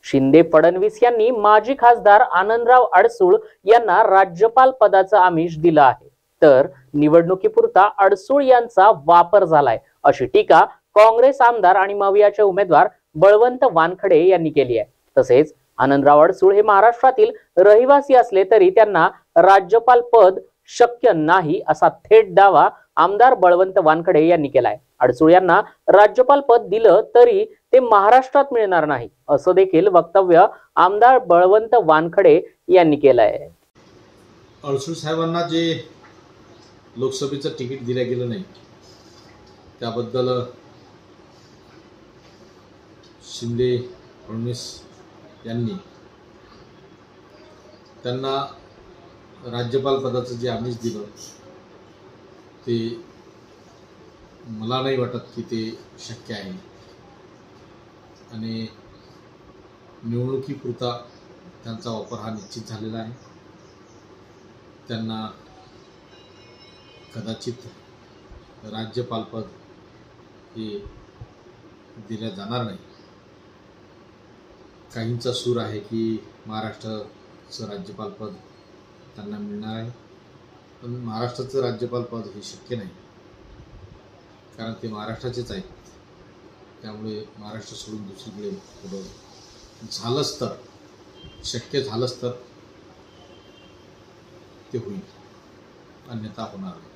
शिंदे फडणवीस यांनी माजी खासदार आनंदराव अडसूळ यांना राज्यपाल पदाचं आमिष दिलं आहे, तर निवडणुकीपुरता अडसूळ यांचा वापर झालाय अशी टीका काँग्रेस आमदार आणि मवियाचे उमेदवार बळवंत वानखडे यांनी केली आहे। तसेच आनंदराव अडसूळ हे महाराष्ट्रातील रहिवासी असले तरी त्यांना राज्यपाल पद शक्य नाही असा थेट दावा आमदार बळवंत वानखडे यांनी केलाय। अडसूळ यांना राज्यपाल पद दिलं तरी ते महाराष्ट्रात मिळणार नाही असं देखील वक्तव्य आमदार बळवंत वानखडे यांनी केलंय। अडसूळ साहेबांना जे लोकसभेचं तिकीट दिलं गेलं नाही त्याबद्दल शिंदे फडणवीस यांनी त्यांना राज्यपाल पदाचं जे आमिष दिलं ते मला नाही वाटत की ते शक्य आहे आणि निवडणुकीपुरता त्यांचा वापर हा निश्चित झालेला आहे। त्यांना कदाचित राज्यपालपद हे दिलं जाणार नाही। काहींचा सूर आहे की महाराष्ट्राचं राज्यपालपद त्यांना मिळणार आहे, पण महाराष्ट्राचं राज्यपालपद हे शक्य नाही, कारण ते महाराष्ट्राचेच आहेत। त्यामुळे महाराष्ट्र सोडून दुसरीकडे पुढं झालंच तर शक्य झालंच तर ते होईल, अन्यथा होणार नाही।